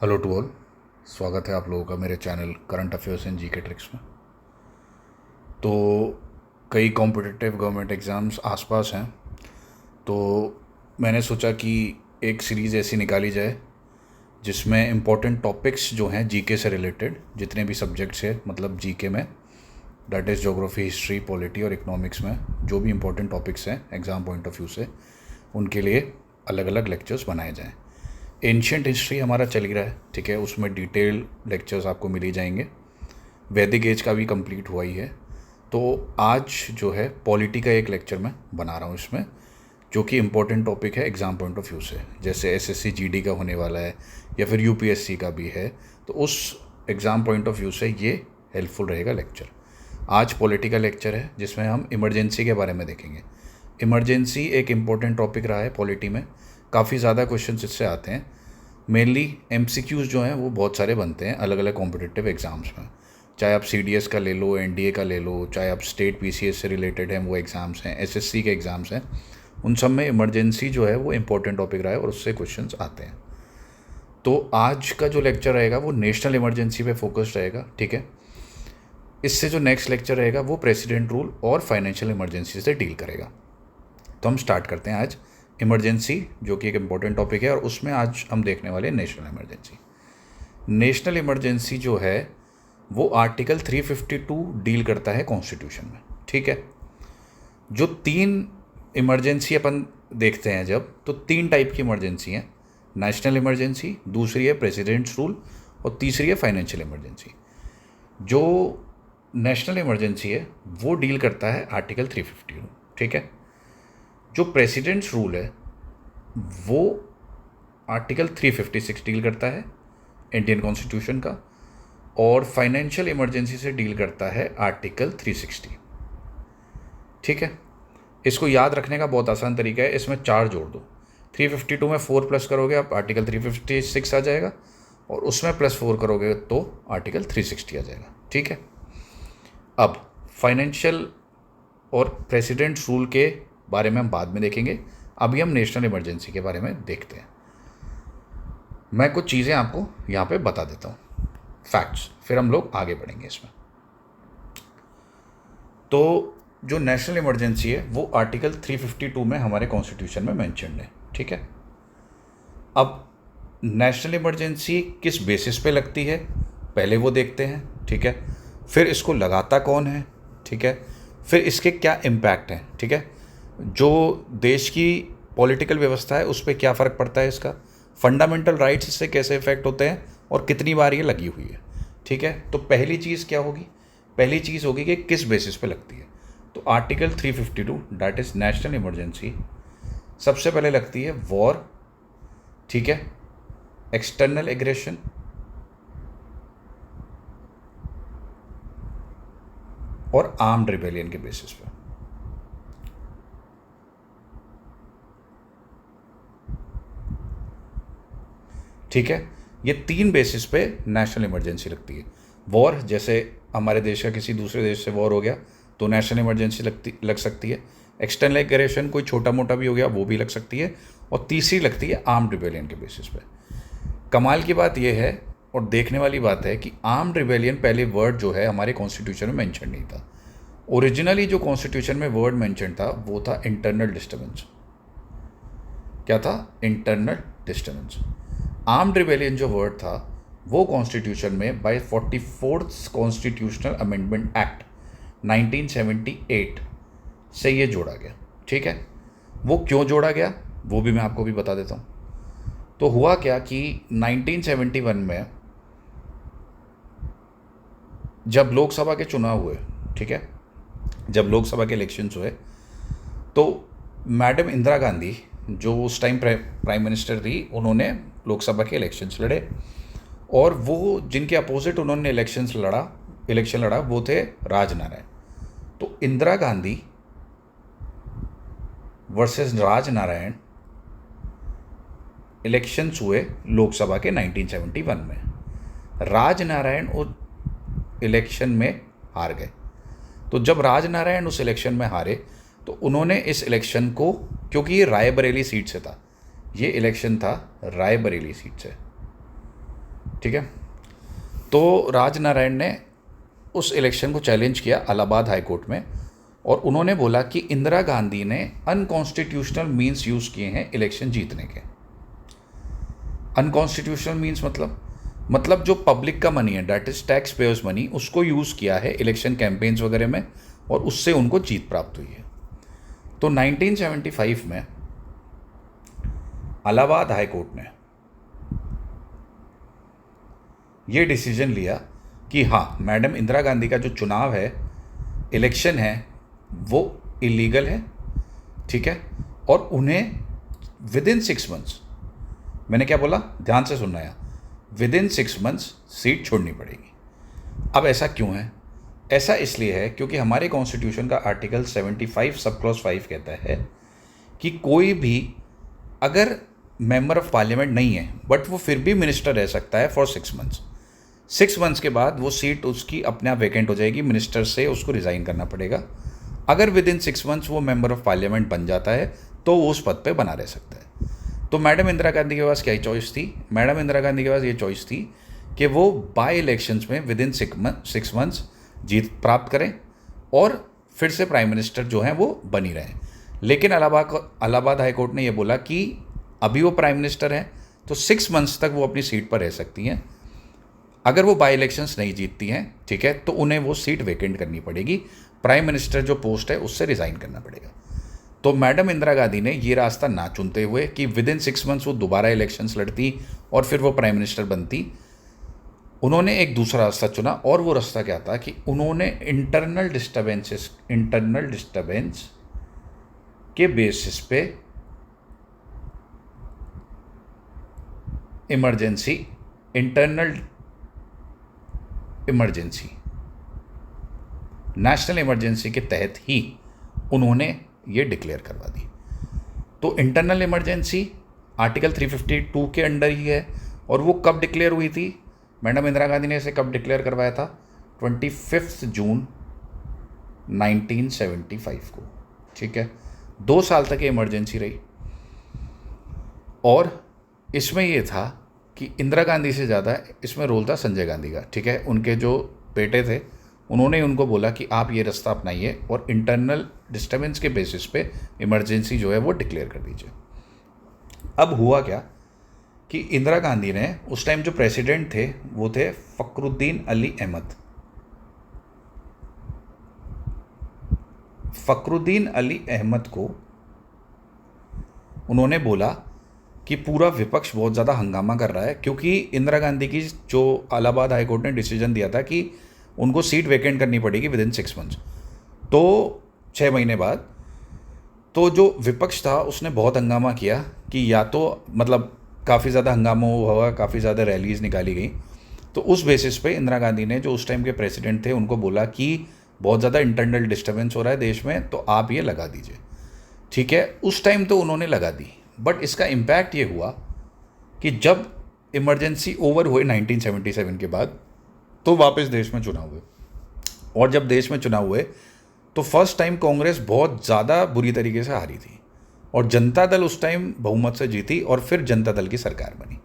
Hello to all. स्वागत है आप लोगों का मेरे channel current affairs and GK tricks में। तो कई कॉम्पिटिटिव गवर्नमेंट एग्ज़ाम्स आसपास हैं, तो मैंने सोचा कि एक सीरीज़ ऐसी निकाली जाए जिसमें इम्पोर्टेंट टॉपिक्स जो हैं जीके से रिलेटेड, जितने भी सब्जेक्ट्स हैं मतलब जीके में, that is geography, history, polity और इकोनॉमिक्स में जो भी इम्पोर्टेंट टॉपिक्स हैं एग्ज़ाम पॉइंट ऑफ व्यू से, उनके लिए अलग अलग लेक्चर्स बनाए जाएँ। एंशियंट हिस्ट्री हमारा चल ही रहा है, ठीक है, उसमें डिटेल लेक्चर्स आपको मिल ही जाएंगे। वैदिक एज का भी कंप्लीट हुआ ही है। तो आज जो है पॉलिटी का एक लेक्चर मैं बना रहा हूँ इसमें, जो कि इम्पोर्टेंट टॉपिक है एग्ज़ाम पॉइंट ऑफ व्यू से, जैसे एसएससी जीडी का होने वाला है या फिर यूपीएससी का भी है, तो उस एग्ज़ाम पॉइंट ऑफ व्यू से ये हेल्पफुल रहेगा लेक्चर। आज पॉलिटी का लेक्चर है जिसमें हम इमरजेंसी के बारे में देखेंगे। इमरजेंसी एक इम्पोर्टेंट टॉपिक रहा है पॉलिटी में, काफ़ी ज़्यादा क्वेश्चन इससे आते हैं। मेनली एमसीक्यूज़ जो हैं वो बहुत सारे बनते हैं अलग अलग कॉम्पिटिटिव एग्ज़ाम्स में, चाहे आप सीडीएस का ले लो, एनडीए का ले लो, चाहे आप स्टेट पीसीएस से रिलेटेड हैं वो एग्ज़ाम्स हैं, एसएससी के एग्ज़ाम्स हैं, उन सब में इमरजेंसी जो है वो इम्पोर्टेंट टॉपिक रहा है और उससे क्वेश्चंस आते हैं। तो आज का जो लेक्चर रहेगा वो नेशनल इमरजेंसी पे फोकस्ड रहेगा, ठीक है। इससे जो नेक्स्ट लेक्चर रहेगा वो प्रेसिडेंट रूल और फाइनेंशियल इमरजेंसी से डील करेगा। तो हम स्टार्ट करते हैं आज इमरजेंसी, जो कि एक इम्पॉर्टेंट टॉपिक है, और उसमें आज हम देखने वाले हैं नेशनल इमरजेंसी। नेशनल इमरजेंसी जो है वो आर्टिकल 352 डील करता है कॉन्स्टिट्यूशन में, ठीक है। जो तीन इमरजेंसी अपन देखते हैं जब, तो तीन टाइप की इमरजेंसी हैं। नेशनल इमरजेंसी, दूसरी है प्रेसिडेंट्स रूल और तीसरी है फाइनेंशियल इमरजेंसी। जो नेशनल इमरजेंसी है वो डील करता है आर्टिकल 352, ठीक है। जो प्रेसिडेंट्स रूल है वो आर्टिकल 356 डील करता है इंडियन कॉन्स्टिट्यूशन का, और फाइनेंशियल इमरजेंसी से डील करता है आर्टिकल 360, ठीक है। इसको याद रखने का बहुत आसान तरीका है, इसमें 4 जोड़ दो। 352 में 4 प्लस करोगे आप आर्टिकल 356 आ जाएगा, और उसमें +4 करोगे तो आर्टिकल 360 आ जाएगा, ठीक है। अब फाइनेंशियल और प्रेसिडेंट्स रूल के बारे में हम बाद में देखेंगे, अभी हम नेशनल इमरजेंसी के बारे में देखते हैं। मैं कुछ चीज़ें आपको यहाँ पे बता देता हूँ, फैक्ट्स, फिर हम लोग आगे बढ़ेंगे इसमें। तो जो नेशनल इमरजेंसी है वो आर्टिकल 352 में हमारे कॉन्स्टिट्यूशन में मेंशन्ड है, ठीक है। अब नेशनल इमरजेंसी किस बेसिस पे लगती है पहले वो देखते हैं, ठीक है। फिर इसको लगाता कौन है, ठीक है। फिर इसके क्या इम्पैक्ट हैं, ठीक है। जो देश की पॉलिटिकल व्यवस्था है उस पर क्या फ़र्क पड़ता है इसका, फंडामेंटल राइट्स इससे कैसे इफेक्ट होते हैं, और कितनी बार ये लगी हुई है, ठीक है। तो पहली चीज़ क्या होगी, पहली चीज़ होगी कि किस बेसिस पे लगती है। तो article 352 that is national emergency, सबसे पहले लगती है वॉर, ठीक है, एक्सटर्नल एग्रेशन, और आर्म्ड रिबेलियन के बेसिस पे। ठीक है, ये 3 बेसिस पे नेशनल इमरजेंसी लगती है। वॉर, जैसे हमारे देश का किसी दूसरे देश से वॉर हो गया तो नेशनल इमरजेंसी लग सकती है। एक्सटर्नल एग्रेशन कोई छोटा मोटा भी हो गया वो भी लग सकती है। और तीसरी लगती है आर्म्ड रिबेलियन के बेसिस पे। कमाल की बात यह है और देखने वाली बात है कि आर्म्ड रिबेलियन पहले वर्ड जो है हमारे कॉन्स्टिट्यूशन में मेंशन नहीं था। ओरिजिनली जो कॉन्स्टिट्यूशन में वर्ड मेंशन था वो था इंटरनल डिस्टर्बेंस। क्या था? Internal disturbance. आर्म्ड रिबेलियन जो वर्ड था वो कॉन्स्टिट्यूशन में bye 44th constitutional amendment act 1978 से ये जोड़ा गया, ठीक है। वो क्यों जोड़ा गया वो भी मैं आपको भी बता देता हूँ। तो हुआ क्या कि 1971 में जब लोकसभा के चुनाव हुए, ठीक है, जब लोकसभा के इलेक्शंस हुए, तो मैडम इंदिरा गांधी जो उस टाइम प्राइम मिनिस्टर थी, उन्होंने लोकसभा के इलेक्शंस लड़े, और वो जिनके अपोजिट उन्होंने इलेक्शन लड़ा वो थे राजनारायण। तो इंदिरा गांधी वर्सेस राजनारायण इलेक्शंस हुए लोकसभा के 1971 में। राजनारायण उस इलेक्शन में हार गए। तो जब राजनारायण उस इलेक्शन में हारे तो उन्होंने इस इलेक्शन को, क्योंकि ये रायबरेली सीट से था, ये इलेक्शन था रायबरेली सीट से, ठीक है। तो राजनारायण ने उस इलेक्शन को चैलेंज किया इलाहाबाद हाई कोर्ट में, और उन्होंने बोला कि इंदिरा गांधी ने अनकॉन्स्टिट्यूशनल मीन्स यूज़ किए हैं इलेक्शन जीतने के। अनकॉन्स्टिट्यूशनल मीन्स मतलब जो पब्लिक का मनी है, that is tax payers money, उसको यूज़ किया है इलेक्शन कैंपेन्स वगैरह में, और उससे उनको जीत प्राप्त हुई है। तो 1975 में इलाहाबाद हाई कोर्ट ने ये डिसीजन लिया कि हाँ, मैडम इंदिरा गांधी का जो चुनाव है, इलेक्शन है, वो इलीगल है, ठीक है, और उन्हें विद इन 6 मंथ्स, मैंने क्या बोला, ध्यान से सुनना है, विद इन 6 मंथ्स सीट छोड़नी पड़ेगी। अब ऐसा क्यों है? ऐसा इसलिए है क्योंकि हमारे कॉन्स्टिट्यूशन का आर्टिकल 75 सब क्लॉज 5 कहता है कि कोई भी अगर मेंबर ऑफ पार्लियामेंट नहीं है बट वो फिर भी मिनिस्टर रह सकता है फॉर 6 मंथ्स। 6 मंथ्स के बाद वो सीट उसकी अपने आप वैकेंट हो जाएगी, मिनिस्टर से उसको रिज़ाइन करना पड़ेगा। अगर विद इन 6 मंथ्स वो मेंबर ऑफ पार्लियामेंट बन जाता है तो वो उस पद पे बना रह सकता है। तो मैडम इंदिरा गांधी के पास क्या चॉइस थी? मैडम इंदिरा गांधी के पास ये चॉइस थी कि वो बाई इलेक्शंस में विद इन 6 मंथ्स जीत प्राप्त करें और फिर से प्राइम मिनिस्टर जो हैं वो बनी रहें। लेकिन इलाहाबाद हाई कोर्ट ने ये बोला कि अभी वो प्राइम मिनिस्टर हैं तो 6 मंथ्स तक वो अपनी सीट पर रह सकती हैं। अगर वो बाई इलेक्शंस नहीं जीतती हैं, ठीक है, तो उन्हें वो सीट वेकेंट करनी पड़ेगी, प्राइम मिनिस्टर जो पोस्ट है उससे रिज़ाइन करना पड़ेगा। तो मैडम इंदिरा गांधी ने ये रास्ता ना चुनते हुए कि विद इन 6 मंथ्स वो दोबारा इलेक्शंस लड़ती और फिर वो प्राइम मिनिस्टर बनती, उन्होंने एक दूसरा रास्ता चुना। और वो रास्ता क्या था कि उन्होंने इंटरनल डिस्टर्बेंस के बेसिस पे नेशनल इमरजेंसी के तहत ही उन्होंने ये डिक्लेयर करवा दी। तो इंटरनल इमरजेंसी आर्टिकल 352 के अंडर ही है। और वो कब डिक्लेयर हुई थी? मैडम इंदिरा गांधी ने इसे कब डिक्लेयर करवाया था? 25 जून 1975 को, ठीक है। 2 साल तक ये इमरजेंसी रही। और इसमें ये था कि इंदिरा गांधी से ज़्यादा इसमें रोल था संजय गांधी का, ठीक है। उनके जो बेटे थे उन्होंने उनको बोला कि आप ये रास्ता अपनाइए और इंटरनल डिस्टर्बेंस के बेसिस पे इमरजेंसी जो है वो डिक्लेयर कर दीजिए। अब हुआ क्या कि इंदिरा गांधी ने उस टाइम जो प्रेसिडेंट थे वो थे फखरुद्दीन अली अहमद। फखरुद्दीन अली अहमद को उन्होंने बोला कि पूरा विपक्ष बहुत ज़्यादा हंगामा कर रहा है, क्योंकि इंदिरा गांधी की जो इलाहाबाद हाई कोर्ट ने डिसीजन दिया था कि उनको सीट वेकेंट करनी पड़ेगी विद इन 6 मंथ्स। तो 6 महीने बाद तो जो विपक्ष था उसने बहुत हंगामा किया कि या तो मतलब काफ़ी ज़्यादा हंगामा हुआ, काफ़ी ज़्यादा रैलीज़ निकाली गई। तो उस बेसिस पे इंदिरा गांधी ने जो उस टाइम के प्रेसिडेंट थे उनको बोला कि बहुत ज़्यादा इंटरनल डिस्टर्बेंस हो रहा है देश में, तो आप ये लगा दीजिए, ठीक है। उस टाइम तो उन्होंने लगा दी, बट इसका इम्पैक्ट ये हुआ कि जब इमरजेंसी ओवर हुए 1977 के बाद तो वापस देश में चुनाव हुए। और जब देश में चुनाव हुए तो फर्स्ट टाइम कांग्रेस बहुत ज़्यादा बुरी तरीके से हारी थी और जनता दल उस टाइम बहुमत से जीती और फिर जनता दल की सरकार बनी।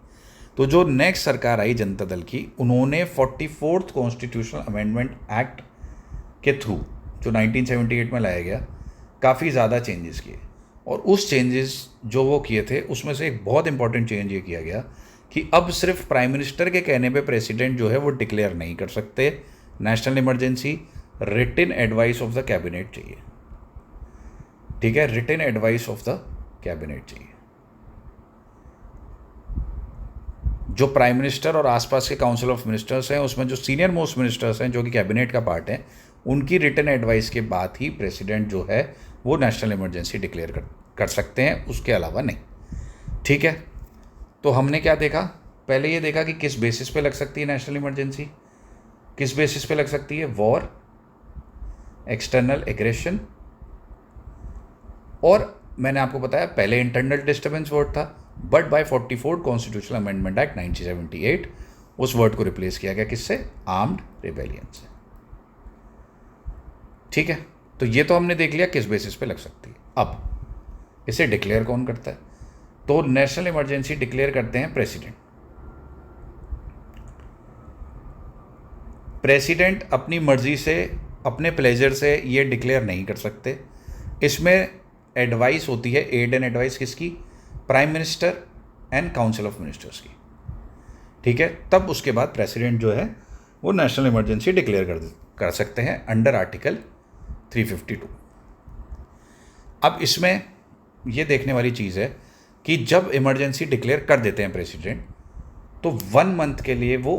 तो जो नेक्स्ट सरकार आई जनता दल की, उन्होंने 44th कॉन्स्टिट्यूशनल अमेंडमेंट एक्ट के थ्रू जो 1978 में लाया गया काफ़ी ज़्यादा चेंजेस किए। और उस चेंजेस जो वो किए थे उसमें से एक बहुत इंपॉर्टेंट चेंज ये किया गया कि अब सिर्फ प्राइम मिनिस्टर के कहने पे प्रेसिडेंट जो है वो डिक्लेयर नहीं कर सकते national emergency, written advice of the cabinet चाहिए, ठीक है। Written advice of the cabinet चाहिए। जो प्राइम मिनिस्टर और आसपास के काउंसिल ऑफ मिनिस्टर्स हैं उसमें जो सीनियर मोस्ट मिनिस्टर्स हैं जो कि कैबिनेट का पार्ट है, उनकी रिटन एडवाइस के बाद ही प्रेसिडेंट जो है वो नेशनल इमरजेंसी डिक्लेयर कर सकते हैं, उसके अलावा नहीं, ठीक है। तो हमने क्या देखा? पहले ये देखा कि किस बेसिस पे लग सकती है नेशनल इमरजेंसी। किस बेसिस पे लग सकती है? वॉर, एक्सटर्नल एग्रेशन, और मैंने आपको बताया पहले इंटरनल डिस्टर्बेंस वर्ड था, but by 44 constitutional amendment act 1978 उस वर्ड को रिप्लेस किया गया किससे? आर्म्ड रिबेलियन से, ठीक है। तो ये तो हमने देख लिया किस बेसिस पे लग सकती है। अब इसे डिक्लेयर कौन करता है? तो नेशनल इमरजेंसी डिक्लेयर करते हैं प्रेसिडेंट। प्रेसिडेंट अपनी मर्ज़ी से, अपने प्लेजर से ये डिक्लेयर नहीं कर सकते। इसमें एडवाइस होती है, एड एंड एडवाइस किसकी? Prime minister and council of ministers की, ठीक है। तब उसके बाद प्रेसिडेंट जो है वो नेशनल इमरजेंसी डिक्लेयर कर सकते हैं अंडर आर्टिकल 352। अब इसमें ये देखने वाली चीज़ है कि जब इमरजेंसी डिक्लेयर कर देते हैं प्रेसिडेंट, तो 1 मंथ के लिए वो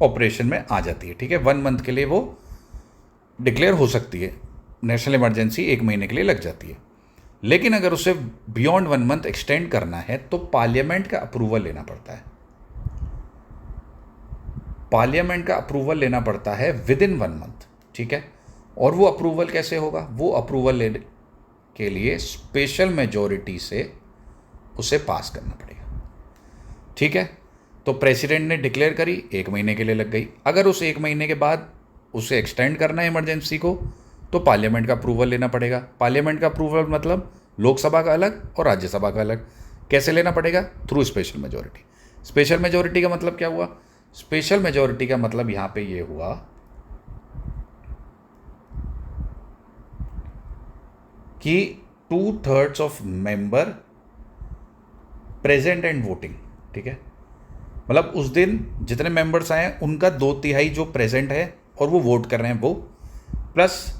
ऑपरेशन में आ जाती है, ठीक है। 1 मंथ के लिए वो डिक्लेयर हो सकती है, नेशनल इमरजेंसी 1 महीने के लिए लग जाती है। लेकिन अगर उसे बियॉन्ड 1 मंथ एक्सटेंड करना है तो पार्लियामेंट का अप्रूवल लेना पड़ता है। पार्लियामेंट का अप्रूवल लेना पड़ता है विद इन 1 मंथ, ठीक है। और वो अप्रूवल कैसे होगा? वो अप्रूवल लेने के लिए स्पेशल मेजॉरिटी से उसे पास करना पड़ेगा, ठीक है। तो प्रेसिडेंट ने डिक्लेयर करी, 1 महीने के लिए लग गई। अगर उस 1 महीने के बाद उसे एक्सटेंड करना है इमरजेंसी को, तो पार्लियामेंट का अप्रूवल लेना पड़ेगा। पार्लियामेंट का अप्रूवल मतलब लोकसभा का अलग और राज्यसभा का अलग। कैसे लेना पड़ेगा? Through special majority. Special majority का मतलब क्या हुआ? स्पेशल मेजॉरिटी का मतलब यहां पे ये हुआ कि 2/3 of member present and voting, ठीक है। मतलब उस दिन जितने मेंबर्स आए हैं उनका 2/3 जो प्रेजेंट है और वो वोट कर रहे हैं वो, plus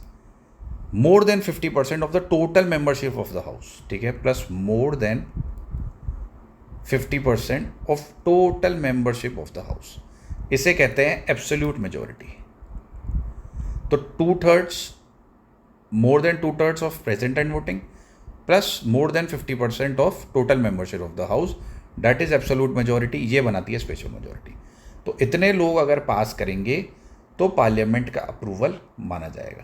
more than 50% of the total membership of the house, ठीक है, plus more than 50% of total membership of the house. इसे कहते हैं एब्सोल्यूट मेजॉरिटी। तो 2/3, more than 2/3 of present and voting plus more than 50% of total membership of the house, that is absolute majority. ये बनाती है special majority. तो इतने लोग अगर पास करेंगे तो पार्लियामेंट का अप्रूवल माना जाएगा।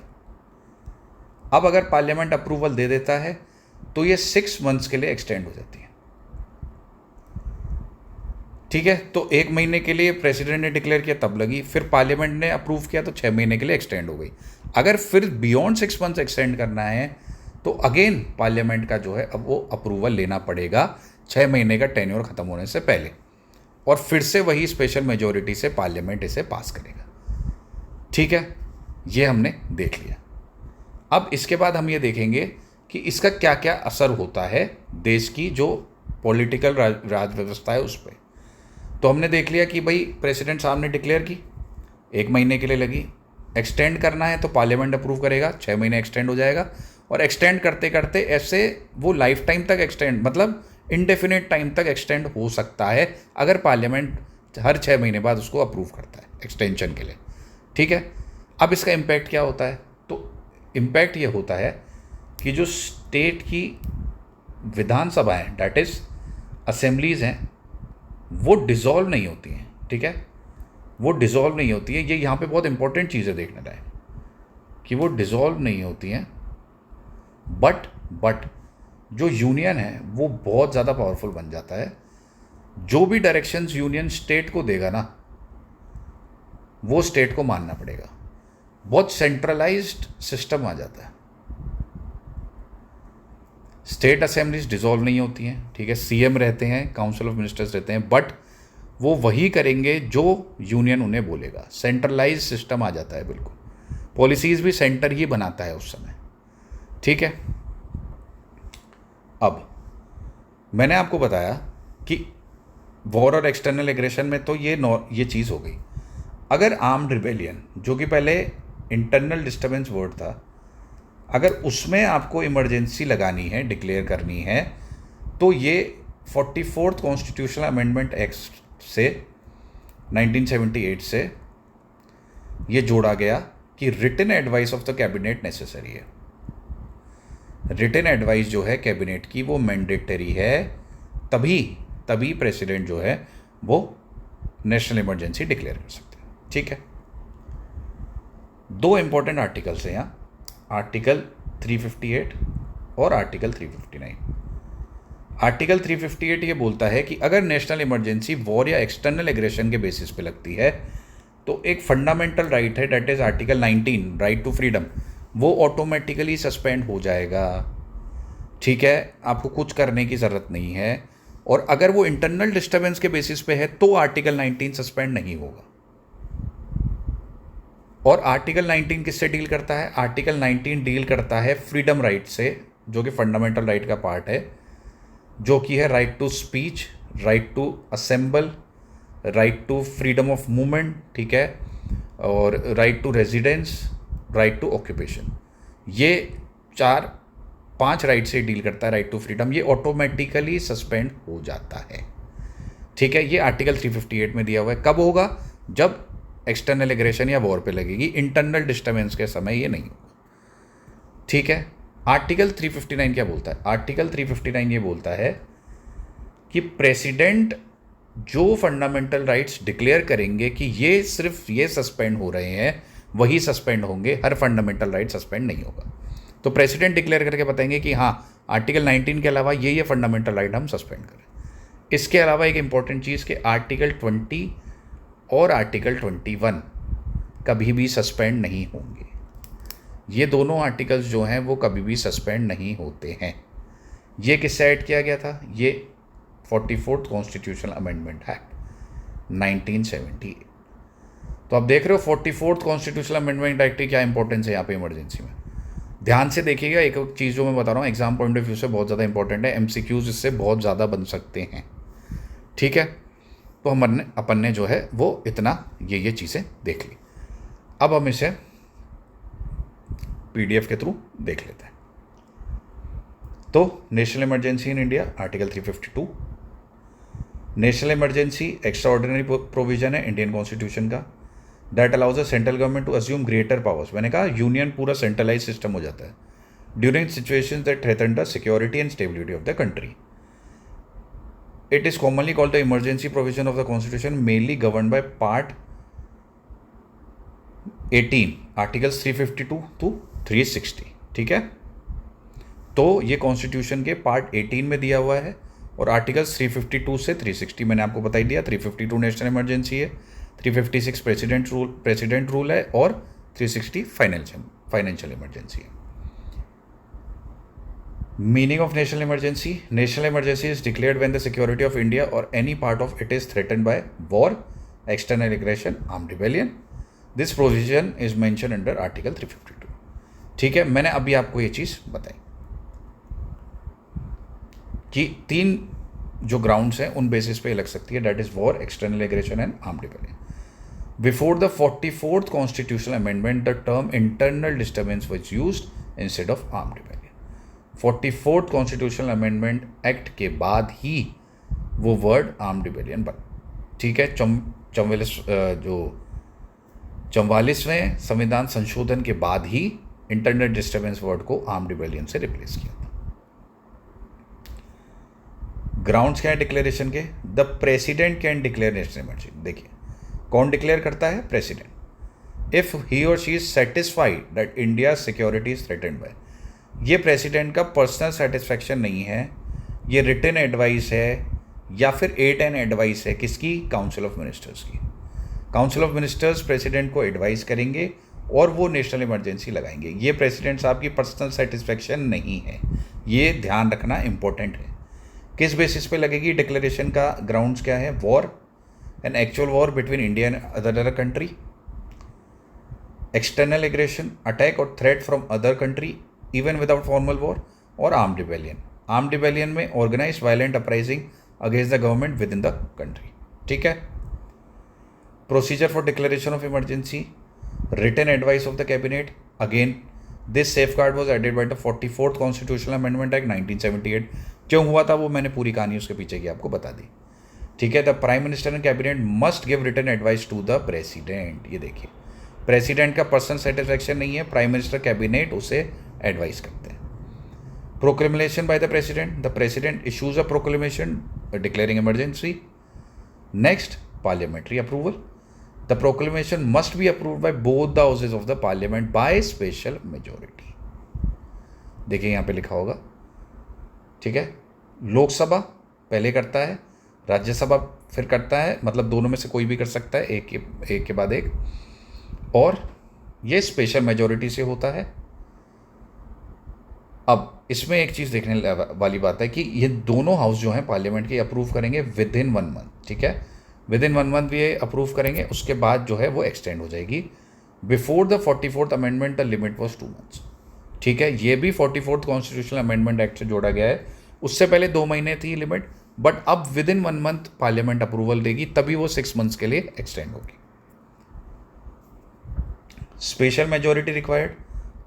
अब अगर पार्लियामेंट अप्रूवल दे देता है तो ये 6 मंथ्स के लिए एक्सटेंड हो जाती है, ठीक है। तो 1 महीने के लिए प्रेसिडेंट ने डिक्लेयर किया तब लगी, फिर पार्लियामेंट ने अप्रूव किया तो 6 महीने के लिए एक्सटेंड हो गई। अगर फिर बियॉन्ड 6 मंथ्स एक्सटेंड करना है तो अगेन पार्लियामेंट का जो है अब वो अप्रूवल लेना पड़ेगा 6 महीने का टेन्योर खत्म होने से पहले, और फिर से वही स्पेशल मेजॉरिटी से पार्लियामेंट इसे पास करेगा, ठीक है। ये हमने देख लिया। अब इसके बाद हम ये देखेंगे कि इसका क्या क्या असर होता है देश की जो पॉलिटिकल राज व्यवस्था है उस पर। तो हमने देख लिया कि भाई प्रेसिडेंट साहब ने डिक्लेयर की, 1 महीने के लिए लगी। एक्सटेंड करना है तो पार्लियामेंट अप्रूव करेगा, 6 महीने एक्सटेंड हो जाएगा। और एक्सटेंड करते करते ऐसे वो लाइफ टाइम तक एक्सटेंड, मतलब इंडेफिनिट टाइम तक एक्सटेंड हो सकता है अगर पार्लियामेंट हर 6 महीने बाद उसको अप्रूव करता है एक्सटेंशन के लिए, ठीक है। अब इसका इम्पैक्ट क्या होता है? तो इम्पैक्ट ये होता है कि जो स्टेट की विधानसभाएं, डैट इज असेंबलीज हैं, वो डिज़ोल्व नहीं होती हैं, ठीक है। वो डिज़ोल्व नहीं होती है। ये यहाँ पे बहुत इंपॉर्टेंट चीज़ है देखने लायक कि वो डिज़ोल्व नहीं होती हैं, बट जो यूनियन है वो बहुत ज़्यादा पावरफुल बन जाता है। जो भी डायरेक्शंस यूनियन स्टेट को देगा ना, वो स्टेट को मानना पड़ेगा। बहुत सेंट्रलाइज्ड सिस्टम आ जाता है। स्टेट असेंबलीज डिसॉल्व नहीं होती हैं, ठीक है। सीएम रहते हैं, काउंसिल ऑफ मिनिस्टर्स रहते हैं, बट वो वही करेंगे जो यूनियन उन्हें बोलेगा। सेंट्रलाइज सिस्टम आ जाता है बिल्कुल। पॉलिसीज़ भी सेंटर ही बनाता है उस समय, ठीक है। अब मैंने आपको बताया कि वॉर और एक्सटर्नल एग्रेशन में तो ये चीज़ हो गई। अगर आर्म्ड रिबेलियन, जो कि पहले इंटरनल डिस्टर्बेंस वर्ड था, अगर उसमें आपको इमरजेंसी लगानी है, डिक्लेयर करनी है, तो ये 44th कॉन्स्टिट्यूशनल अमेंडमेंट एक्ट से 1978 से ये जोड़ा गया कि written advice of the cabinet necessary है। रिटन एडवाइस जो है कैबिनेट की वो मैंडेटरी है, तभी प्रेसिडेंट जो है वो नेशनल इमरजेंसी डिक्लेयर कर सकते हैं, ठीक है। 2 इंपॉर्टेंट आर्टिकल्स हैं यहाँ, आर्टिकल 358 और आर्टिकल 359। आर्टिकल 358 ये बोलता है कि अगर नेशनल इमरजेंसी वॉर या एक्सटर्नल एग्रेशन के बेसिस पे लगती है तो एक फंडामेंटल राइट है, that is article 19, right to freedom, वो ऑटोमेटिकली सस्पेंड हो जाएगा, ठीक है। आपको कुछ करने की ज़रूरत नहीं है। और अगर वो इंटरनल डिस्टर्बेंस के बेसिस पे है तो आर्टिकल 19 सस्पेंड नहीं होगा, और आर्टिकल 19 किससे डील करता है? आर्टिकल 19 डील करता है फ्रीडम राइट से, जो कि फंडामेंटल राइट का पार्ट है, जो कि है right to speech, right to assemble, right to freedom of movement, ठीक है, और right to residence, right to occupation. ये 4-5 राइट से डील करता है राइट टू फ्रीडम। ये ऑटोमेटिकली सस्पेंड हो जाता है, ठीक है। ये आर्टिकल 358 में दिया हुआ है। कब होगा? जब एक्सटर्नल एग्रेशन या वॉर पे लगेगी, इंटरनल डिस्टर्बेंस के समय ये नहीं होगा, ठीक है। आर्टिकल 359 क्या बोलता है? आर्टिकल 359 ये बोलता है कि प्रेसिडेंट जो फंडामेंटल राइट्स डिक्लेयर करेंगे कि ये सिर्फ ये सस्पेंड हो रहे हैं, वही सस्पेंड होंगे, हर फंडामेंटल राइट सस्पेंड नहीं होगा। तो प्रेसिडेंट डिक्लेयर करके बताएंगे कि हाँ, आर्टिकल 19 के अलावा ये फंडामेंटल राइट हम सस्पेंड करें। इसके अलावा एक इंपॉर्टेंट चीज़ कि आर्टिकल 20 और आर्टिकल 21 कभी भी सस्पेंड नहीं होंगे। ये दोनों आर्टिकल्स जो हैं वो कभी भी सस्पेंड नहीं होते हैं। ये किससे ऐड किया गया था? ये 44th कॉन्स्टिट्यूशनल अमेंडमेंट एक्ट 1978। तो आप देख रहे हो 44th कॉन्स्टिट्यूशनल अमेंडमेंट एक्ट की क्या इंपॉर्टेंस है यहाँ पे इमरजेंसी में। ध्यान से देखिएगा, एक चीज़ जो मैं बता रहा हूँ एग्जाम पॉइंट ऑफ व्यू से बहुत ज़्यादा इंपॉर्टेंट है, एमसीक्यूज इससे बहुत ज़्यादा बन सकते हैं, ठीक है। तो अपन ने जो है वो इतना ये चीज़ें देख ली। अब हम इसे पीडीएफ के थ्रू देख लेते हैं। तो national emergency in India, article 352। National emergency extraordinary provision है इंडियन कॉन्स्टिट्यूशन का, that allows a central government to assume greater powers. मैंने कहा यूनियन पूरा सेंट्रलाइज सिस्टम हो जाता है during situations that threaten the security and stability of the country. It is commonly called the emergency provision of the constitution, mainly governed by part 18, articles 352 to 360, ठीक है। तो ये कॉन्स्टिट्यूशन के part 18 में दिया हुआ है और आर्टिकल्स 352 से 360 मैंने आपको बता ही दिया। 352 नेशनल इमरजेंसी है, 356 प्रेसिडेंट रूल है और 360 फाइनेंशियल इमरजेंसी है। Meaning of national emergency. National emergency is declared when the security of India or any part of it is threatened by war, external aggression, armed rebellion. This provision is mentioned under Article 352. ठीक है, मैंने अभी आपको ये चीज़ बताई कि 3 जो grounds हैं उन बेसिस पे लग सकती है, that is war, external aggression and armed rebellion. Before the 44th constitutional amendment the term internal disturbance was used instead of armed rebellion. 44th constitutional amendment act के बाद ही वो वर्ड आर्म्ड रिबेलियन बना, ठीक है। 44वें संविधान संशोधन के बाद ही इंटरनल डिस्टर्बेंस वर्ड को आर्म्ड रिबेलियन से रिप्लेस किया था। ग्राउंड्स क्या है डिक्लेरेशन के? The president can declare national emergency. देखिए कौन डिक्लेयर करता है? प्रेसिडेंट। इफ ही और she is satisfied that India security is threatened by. ये प्रेसिडेंट का पर्सनल सेटिस्फैक्शन नहीं है, ये रिटन एडवाइस है या फिर 8N एडवाइस है। किसकी? काउंसिल ऑफ मिनिस्टर्स की। काउंसिल ऑफ मिनिस्टर्स प्रेसिडेंट को एडवाइस करेंगे और वो नेशनल इमरजेंसी लगाएंगे। ये प्रेसिडेंट साहब की पर्सनल सेटिस्फैक्शन नहीं है, ये ध्यान रखना इंपॉर्टेंट है। किस बेसिस पे लगेगी? डिक्लेरेशन का ग्राउंड्स क्या है? War, an actual war between India and other country, external aggression, attack और threat from other country even without formal war, और आर्म्ड रिबेलियन। आर्म्ड रिबेलियन में organised violent uprising against the government within the country, ठीक है। Procedure for declaration of emergency, written advice of the cabinet. Again this safeguard was added by the 44th constitutional amendment act 1978। क्यों हुआ था वो मैंने पूरी कहानी उसके पीछे की आपको बता दी, ठीक है। The prime minister and cabinet must give written advice to the president. ये देखिए प्रेसिडेंट का पर्सनल सेटिस्फैक्शन नहीं है, प्राइम मिनिस्टर कैबिनेट उसे एडवाइस करते हैं। Proclamation by the president issues a proclamation declaring emergency. Next, parliamentary approval. The proclamation must be approved by both the houses of the parliament by special majority. देखिए यहाँ पे लिखा होगा, ठीक है। लोकसभा पहले करता है, राज्यसभा फिर करता है, मतलब दोनों में से कोई भी कर सकता है, एक के बाद एक, और ये स्पेशल मेजोरिटी से होता है। अब इसमें एक चीज़ देखने वाली बात है कि ये दोनों हाउस जो हैं पार्लियामेंट के अप्रूव करेंगे विद इन 1 मंथ, ठीक है। विद इन 1 मंथ भी ये अप्रूव करेंगे, उसके बाद जो है वो एक्सटेंड हो जाएगी before the 44th amendment the limit was 2 months। ठीक है, ये भी 44th कॉन्स्टिट्यूशनल अमेंडमेंट एक्ट से जोड़ा गया है। उससे पहले 2 महीने थी लिमिट, बट अब with in 1 month parliament approval देगी, तभी वो 6 months के लिए एक्सटेंड होगी। Special majority required,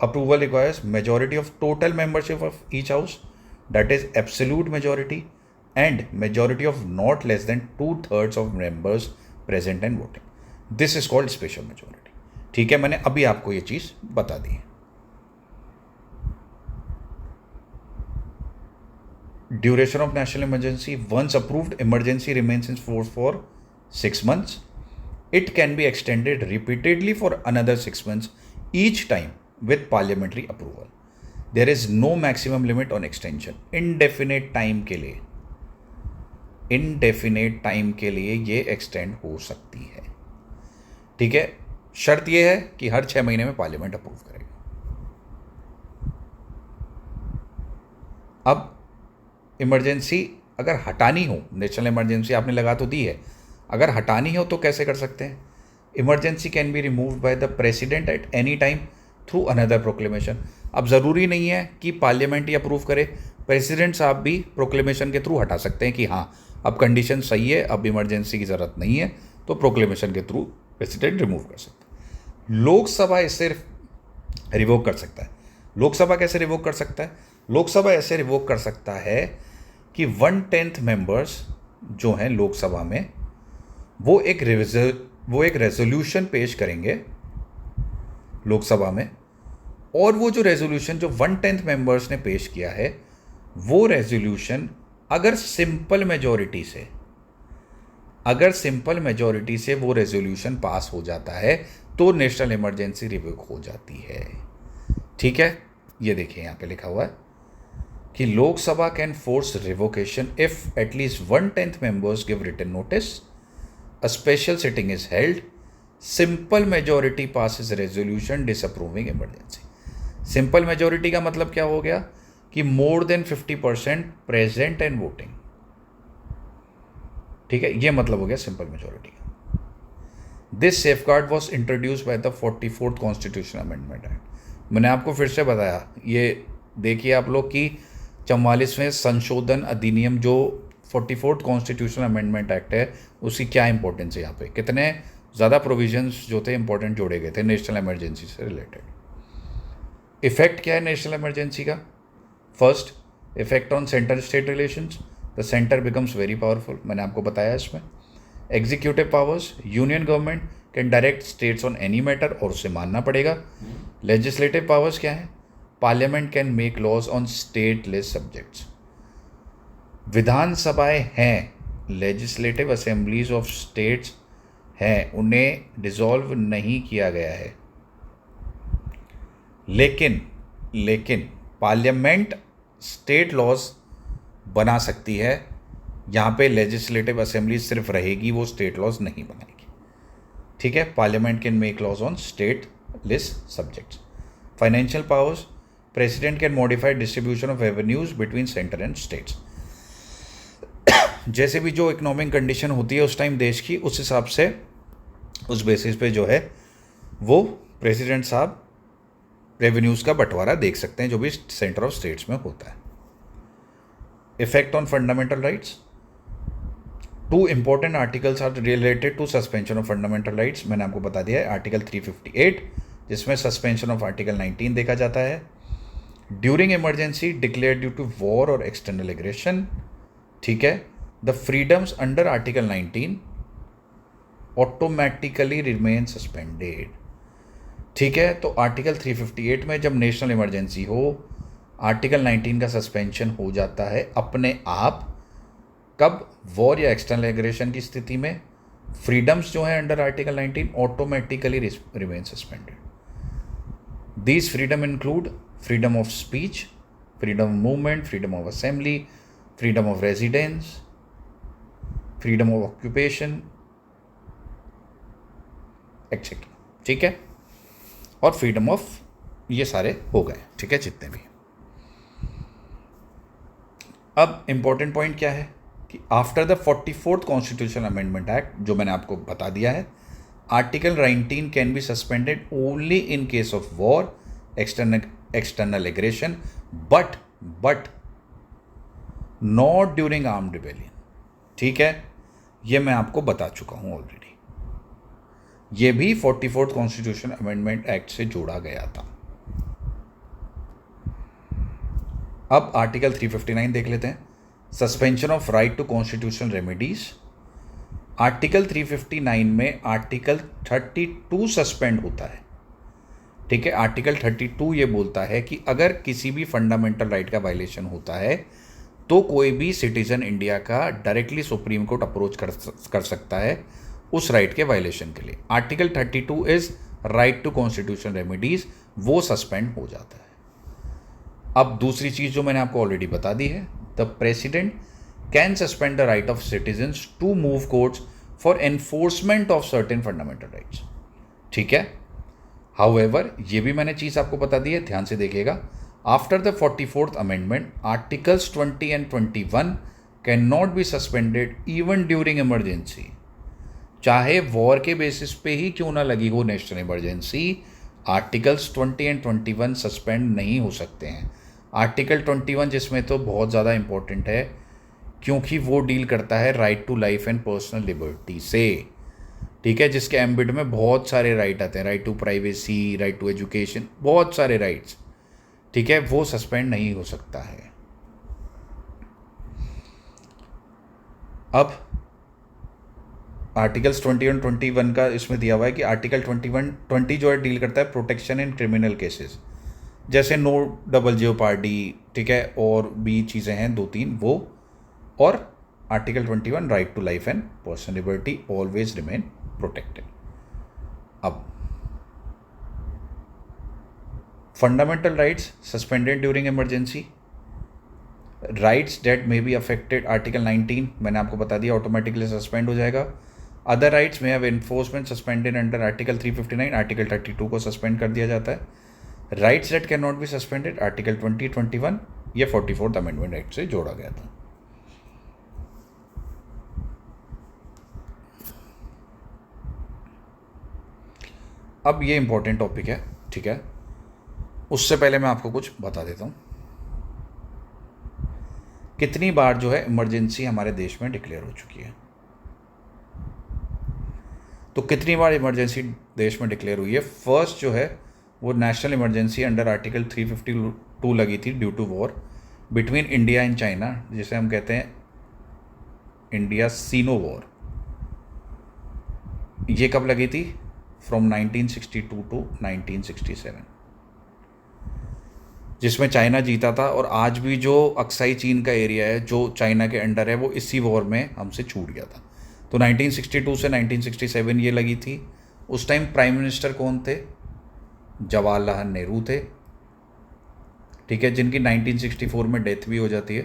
approval requires majority of total membership of each house, that is absolute majority, and majority of not less than 2/3 of members present and voting. This is called special majority. ठीक है, मैंने अभी आपको ये चीज बता दी है। Duration of national emergency, once approved emergency remains in force for 6 months। It can be extended repeatedly for another 6 months each time with parliamentary approval. There is no maximum limit on extension. Indefinite time के लिए, indefinite time के लिए ये extend हो सकती है। ठीक है, शर्त ये है कि हर 6 महीने में पार्लियामेंट अप्रूव करेगा। अब इमरजेंसी अगर हटानी हो, नेशनल इमरजेंसी आपने लगा तो दी है, अगर हटानी हो तो कैसे कर सकते हैं? Emergency can be removed by the president at any time through another proclamation. अब ज़रूरी नहीं है कि पार्लियामेंट ही अप्रूव करे, प्रेसिडेंट साहब भी प्रोक्लेमेशन के थ्रू हटा सकते हैं कि हाँ अब कंडीशन सही है, अब इमरजेंसी की ज़रूरत नहीं है, तो प्रोक्लेमेशन के थ्रू प्रेसिडेंट रिमूव कर सकते हैं। लोकसभा इससे रिवोक कर सकता है। लोकसभा कैसे रिवोक कर सकता है? लोकसभा ऐसे रिवोक कर सकता है कि 1/10 मेंबर्स जो हैं लोकसभा में, वो एक रेजोल्यूशन पेश करेंगे लोकसभा में, और वो जो रेजोल्यूशन जो 1/10 मेंबर्स ने पेश किया है, वो रेजोल्यूशन अगर सिंपल मेजॉरिटी से वो रेजोल्यूशन पास हो जाता है तो नेशनल इमरजेंसी रिवोक हो जाती है। ठीक है, ये देखिए यहाँ पे लिखा हुआ है कि Lok Sabha can force revocation if at least 1/10 members give written notice, a special sitting is held, simple majority passes resolution disapproving emergency। Simple majority का मतलब क्या हो गया कि more than 50% present and voting. ठीक है, ये मतलब हो गया सिंपल मेजोरिटी का। This safeguard was introduce by the 44th constitution amendment act. मैंने आपको फिर से बताया, ये देखिए आप लोग कि 44वें संशोधन अधिनियम जो 44th कॉन्स्टिट्यूशनल अमेंडमेंट एक्ट है, उसकी क्या इंपॉर्टेंस है, यहाँ पे कितने ज़्यादा प्रोविजंस जो थे इंपॉर्टेंट जोड़े गए थे नेशनल इमरजेंसी से रिलेटेड। इफेक्ट क्या है नेशनल इमरजेंसी का? First, effect on centre state relations, the centre becomes very powerful, मैंने आपको बताया इसमें। Executive powers, union government can direct states on any matter, और उसे मानना पड़ेगा। लेजिस्लेटिव पावर्स क्या है? Parliament can make laws on state list subjects. विधानसभाएं हैं, लेजिस्लेटिव असेंबलीज ऑफ स्टेट्स हैं, उन्हें डिसॉल्व नहीं किया गया है, लेकिन पार्लियामेंट स्टेट लॉज बना सकती है। यहाँ पे लेजिस्लेटिव असेंबली सिर्फ रहेगी, वो स्टेट लॉज नहीं बनाएगी। ठीक है, parliament can make laws on state list subjects. Financial powers, president can modify distribution of revenues between centre and states. जैसे भी जो इकोनॉमिक कंडीशन होती है उस टाइम देश की, उस हिसाब से, उस बेसिस पे जो है वो प्रेसिडेंट साहब रेवेन्यूज़ का बंटवारा देख सकते हैं जो भी सेंटर ऑफ स्टेट्स में होता है। Effect on fundamental rights, 2 important articles are related to suspension of fundamental rights. मैंने आपको बता दिया है आर्टिकल 358, जिसमें सस्पेंशन ऑफ आर्टिकल 19 देखा जाता है। During emergency declare due to war और एक्सटर्नल एग्रेशन। ठीक है, the freedoms under article 19 automatically remain suspended. ठीक है, तो आर्टिकल 358 में जब नेशनल इमरजेंसी हो, आर्टिकल 19 का सस्पेंशन हो जाता है अपने आप। कब? वॉर या एक्सटर्नल एग्रेशन की स्थिति में। फ्रीडम्स जो है under article 19 automatically remain suspended. These freedom include freedom of speech, freedom of movement, freedom of assembly, freedom of residence, freedom of occupation etcetera. ठीक है, और फ्रीडम ऑफ, ये सारे हो गए। ठीक है, जितने भी। अब इंपॉर्टेंट पॉइंट क्या है कि after the 44th constitution amendment act, जो मैंने आपको बता दिया है, article 19 can be suspended only in case of war, external aggression, but not during armed rebellion. ठीक है, ये मैं आपको बता चुका हूं ऑलरेडी। ये भी 44th कॉन्स्टिट्यूशन अमेंडमेंट एक्ट से जोड़ा गया था। अब आर्टिकल 359 देख लेते हैं, suspension of right to constitutional remedies. Article 359 में आर्टिकल 32 सस्पेंड होता है। ठीक है, आर्टिकल 32 ये बोलता है कि अगर किसी भी फंडामेंटल राइट का वायलेशन होता है तो कोई भी सिटीजन इंडिया का डायरेक्टली सुप्रीम कोर्ट अप्रोच कर सकता है उस राइट के वायलेशन के लिए। Article 32 is right to constitutional remedies, वो सस्पेंड हो जाता है। अब दूसरी चीज जो मैंने आपको ऑलरेडी बता दी है, the president can suspend the right of citizens to move courts for enforcement of certain fundamental rights. ठीक है, हाउएवर ये भी मैंने चीज आपको बता दी है, ध्यान से देखिएगा। After the 44th amendment articles 20 and 21 can not be suspended even during emergency. चाहे वॉर के बेसिस पे ही क्यों ना लगी हो national emergency, articles 20 and 21 suspend नहीं हो सकते हैं। आर्टिकल 21 जिसमें तो बहुत ज़्यादा इंपॉर्टेंट है, क्योंकि वो डील करता है right to life and personal liberty से। ठीक है, जिसके एम्बिट में बहुत सारे राइट आते हैं, right to privacy, right to education, बहुत सारे राइट्स। ठीक है, वो सस्पेंड नहीं हो सकता है। अब आर्टिकल्स 20 और 21 का इसमें दिया हुआ है कि आर्टिकल 20 जो है डील करता है प्रोटेक्शन इन क्रिमिनल केसेस, जैसे नो डबल जेओपार्डी, ठीक है, और भी चीज़ें हैं 2-3 वो। और article 21 right to life and personal liberty always remain protected. अब fundamental rights suspended during emergency, rights that may be affected, article 19 मैंने आपको बता दिया ऑटोमेटिकली सस्पेंड हो जाएगा। अदर राइट्स में have enforcement suspended under article 359, article 32 को suspend कर दिया जाता है। Rights date can not be suspended, article 20, 21 ये 44th अमेंडमेंट एक्ट से जोड़ा गया था। अब ये इंपॉर्टेंट टॉपिक है, ठीक है, उससे पहले मैं आपको कुछ बता देता हूँ। कितनी बार जो है इमरजेंसी हमारे देश में डिक्लेयर हो चुकी है, तो कितनी बार इमरजेंसी देश में डिक्लेयर हुई है। फर्स्ट जो है वो नेशनल इमरजेंसी अंडर आर्टिकल 352 लगी थी due to war between India and China, जिसे हम कहते हैं इंडिया सीनो वॉर। ये कब लगी थी? फ्रॉम 1962 टू 1967, जिसमें चाइना जीता था। और आज भी जो अक्साई चीन का एरिया है जो चाइना के अंडर है, वो इसी वॉर में हमसे छूट गया था। तो 1962 से 1967 ये लगी थी। उस टाइम प्राइम मिनिस्टर कौन थे? जवाहरलाल नेहरू थे, ठीक है, जिनकी 1964 में डेथ भी हो जाती है,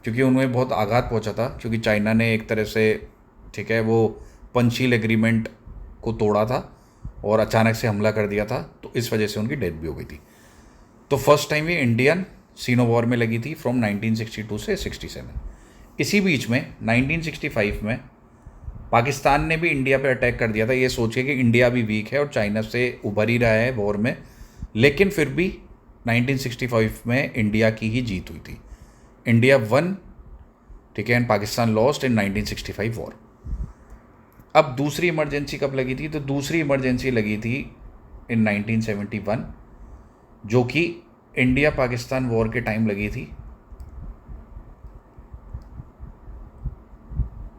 क्योंकि उन्हें बहुत आघात पहुंचा था, क्योंकि चाइना ने एक तरह से, ठीक है, वो पंचशील एग्रीमेंट को तोड़ा था और अचानक से हमला कर दिया था, तो इस वजह से उनकी डेथ भी हो गई थी। तो फर्स्ट टाइम ये इंडियन सीनो वॉर में लगी थी फ्रॉम 1962 से 67। इसी बीच में 1965 में पाकिस्तान ने भी इंडिया पे अटैक कर दिया था, ये सोच के कि इंडिया भी वीक है और चाइना से उभर ही रहा है वॉर में, लेकिन फिर भी 1965 में इंडिया की ही जीत हुई थी। इंडिया वन, ठीक है, and Pakistan lost in 1965 war. अब दूसरी इमरजेंसी कब लगी थी? तो दूसरी इमरजेंसी लगी थी इन 1971, जो कि इंडिया पाकिस्तान वॉर के टाइम लगी थी।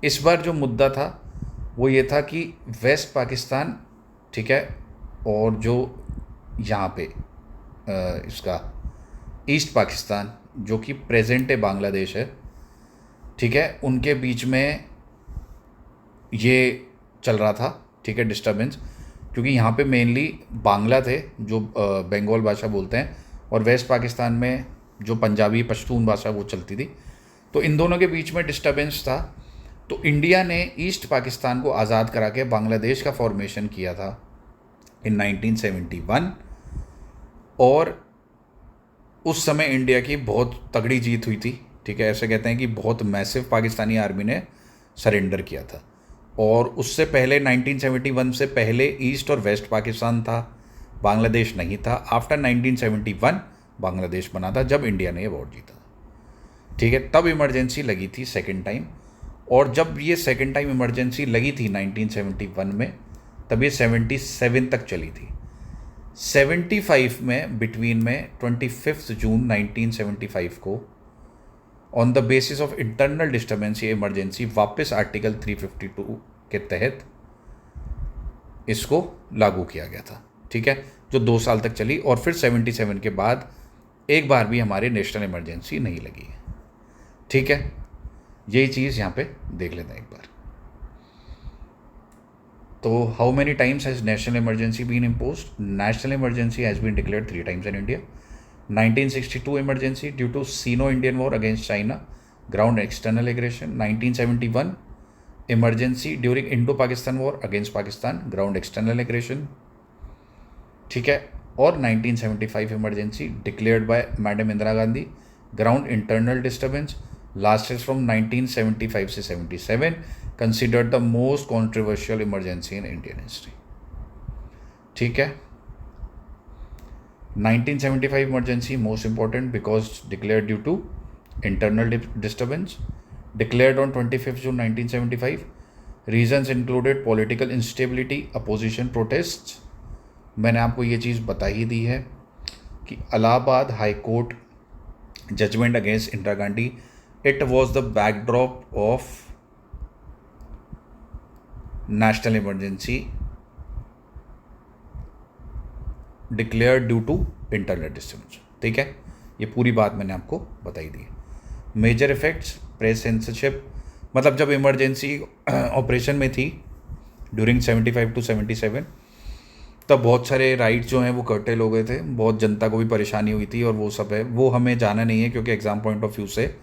इस बार जो मुद्दा था वो ये था कि वेस्ट पाकिस्तान, ठीक है, और जो यहाँ पे इसका ईस्ट पाकिस्तान, जो कि प्रेजेंट है बांग्लादेश है, ठीक है, उनके बीच में ये चल रहा था, ठीक है, डिस्टर्बेंस, क्योंकि यहाँ पे मेनली बांग्ला थे जो बंगाल भाषा बोलते हैं, और वेस्ट पाकिस्तान में जो पंजाबी पश्तून भाषा वो चलती थी। तो इन दोनों के बीच में डिस्टर्बेंस था। तो इंडिया ने ईस्ट पाकिस्तान को आज़ाद करा के बांग्लादेश का फॉर्मेशन किया था इन 1971, और उस समय इंडिया की बहुत तगड़ी जीत हुई थी, ठीक है, ऐसे कहते हैं कि बहुत मैसिव पाकिस्तानी आर्मी ने सरेंडर किया था। और उससे पहले 1971 से पहले ईस्ट और वेस्ट पाकिस्तान था, बांग्लादेश नहीं था। आफ्टर 1971 बांग्लादेश बना था जब इंडिया ने अवार्ड जीता। ठीक है, तब इमरजेंसी लगी थी सेकेंड टाइम, और जब ये सेकेंड टाइम इमरजेंसी लगी थी 1971 में, तब ये 77 तक चली थी। 75 में बिटवीन में 25 जून 1975 को on the basis of internal disturbance ये इमरजेंसी वापस आर्टिकल 352 के तहत इसको लागू किया गया था। ठीक है, जो 2 साल तक चली, और फिर 77 के बाद एक बार भी हमारे नेशनल इमरजेंसी नहीं लगी है। ठीक है, यही चीज़ यहाँ पे देख लेते हैं एक बार। तो how many times has national emergency been imposed? National emergency has been declared 3 times in India. 1962 emergency due to Sino-Indian War against China, ground external aggression. 1971 emergency during Indo-Pakistan War against Pakistan, ground external aggression. ठीक है, और 1975 emergency declared by Madam Indira Gandhi, ground internal disturbance, lasted from 1975 से 77, considered the most controversial emergency in Indian history. ठीक है, 1975 emergency most important because declared due to internal disturbance, declared on 25th June 1975. Reasons included political instability, opposition protests. मैंने आपको ये चीज़ बता ही दी है कि Allahabad high court judgement against Indira Gandhi, it was the backdrop of national emergency declare due to internal disturbance. ठीक है, ये पूरी बात मैंने आपको बताई दी है। मेजर इफेक्ट्स, प्रेस सेंसरशिप, मतलब जब इमरजेंसी ऑपरेशन में थी ड्यूरिंग 75 to 77, तब बहुत सारे राइट्स जो हैं वो कर्टेल हो गए थे, बहुत जनता को भी परेशानी हुई थी, और वो सब है, वो हमें जाना नहीं है क्योंकि एग्जाम पॉइंट ऑफ व्यू से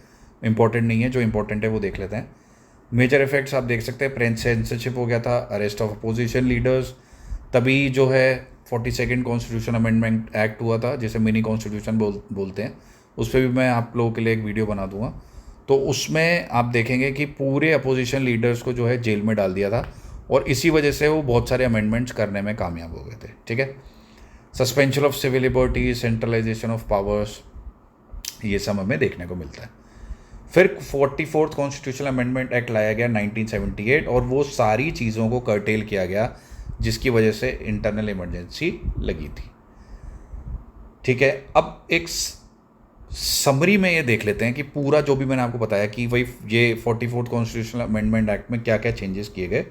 इंपॉर्टेंट नहीं है। जो इंपॉर्टेंट है वो देख लेते हैं। मेजर इफेक्ट्स आप देख सकते हैं, प्रेस सेंसरशिप हो गया था, अरेस्ट ऑफ अपोजिशन लीडर्स, तभी जो है 42nd कॉन्स्टिट्यूशन अमेंडमेंट एक्ट हुआ था, जिसे मिनी कॉन्स्टिट्यूशन बोलते हैं। उस पर भी मैं आप लोगों के लिए एक वीडियो बना दूंगा। तो उसमें आप देखेंगे कि पूरे अपोजिशन लीडर्स को जो है जेल में डाल दिया था, और इसी वजह से वो बहुत सारे अमेंडमेंट्स करने में कामयाब हो गए थे। ठीक है, suspension of civil liberty, centralisation of powers, ये सब हमें देखने को मिलता है। फिर 44th कॉन्स्टिट्यूशनल अमेंडमेंट एक्ट लाया गया 1978, और वो सारी चीज़ों को कर्टेल किया गया जिसकी वजह से इंटरनल इमरजेंसी लगी थी। ठीक है, अब एक समरी में ये देख लेते हैं कि पूरा जो भी मैंने आपको बताया कि वही ये 44th कॉन्स्टिट्यूशनल अमेंडमेंट एक्ट में क्या क्या चेंजेस किए गए,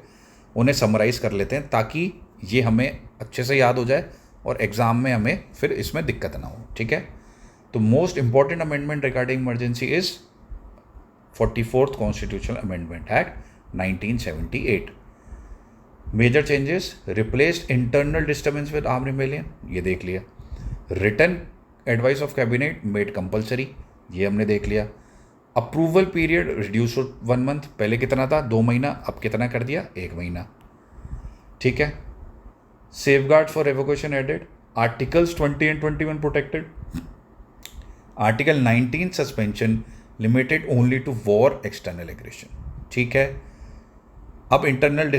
उन्हें समराइज कर लेते हैं ताकि ये हमें अच्छे से याद हो जाए और एग्ज़ाम में हमें फिर इसमें दिक्कत ना हो। ठीक है, तो most important amendment regarding emergency is 44th constitutional amendment act 1978। Major changes, replaced internal disturbance with arm rebellion, ये देख लिया। Written advice of cabinet made compulsory, ये हमने देख लिया। Approval period reduce to 1 month, पहले कितना था 2 महीना, अब कितना कर दिया 1 महीना। ठीक है, safeguard for revocation added, articles 20 and 21 protected, article 19 suspension limited only to war external aggression. ठीक है, अब इंटरनल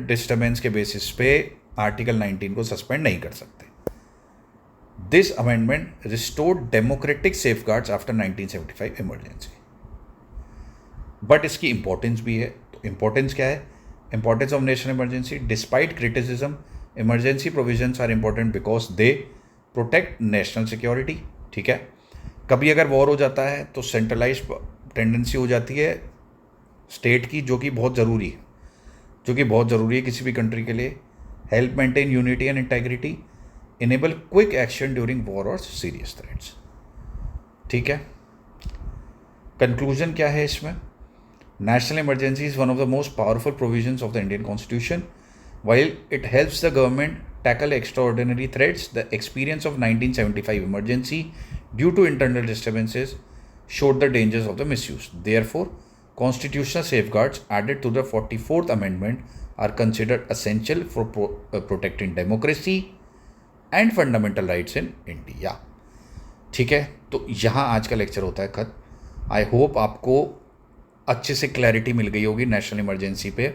डिस्टर्बेंस के बेसिस पे आर्टिकल 19 को सस्पेंड नहीं कर सकते। This amendment restored democratic safeguards after 1975 emergency. But इसकी इंपॉर्टेंस भी है। तो इंपॉर्टेंस क्या है? Importance of national emergency, despite criticism, emergency provisions are important because they protect national security. ठीक है, कभी अगर वॉर हो जाता है तो सेंट्रलाइज टेंडेंसी हो जाती है स्टेट की, जो कि बहुत ज़रूरी है, किसी भी कंट्री के लिए। Help maintain unity and integrity, enable quick action during war और सीरियस थ्रेट्स। ठीक है, कंक्लूजन क्या है इसमें? National emergency is one of the most powerful provisions of the Indian constitution. While it helps the government tackle extraordinary threats, the experience of 1975 emergency due to internal disturbances showed the dangers of the misuse. Therefore, constitutional safeguards added to the 44th Amendment are considered essential for protecting democracy and fundamental rights in India. ठीक है, तो यहाँ आज का lecture होता है खत्म। I hope आपको अच्छे से क्लैरिटी मिल गई होगी नेशनल इमरजेंसी पे।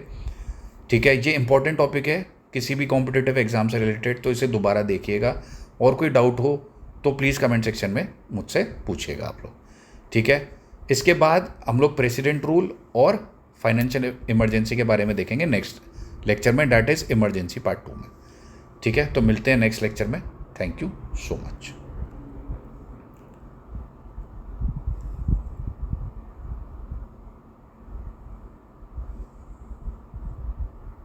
ठीक है, ये इंपॉर्टेंट टॉपिक है किसी भी कॉम्पिटिटिव एग्ज़ाम से रिलेटेड, तो इसे दोबारा देखिएगा। और कोई डाउट हो तो प्लीज़ कमेंट सेक्शन में मुझसे पूछिएगा आप लोग। ठीक है, इसके बाद हम लोग प्रेसिडेंट रूल और फाइनेंशियल इमरजेंसी के बारे में देखेंगे नेक्स्ट लेक्चर में, डैट इज़ इमरजेंसी पार्ट 2 में। ठीक है, तो मिलते हैं नेक्स्ट लेक्चर में। Thank you so much.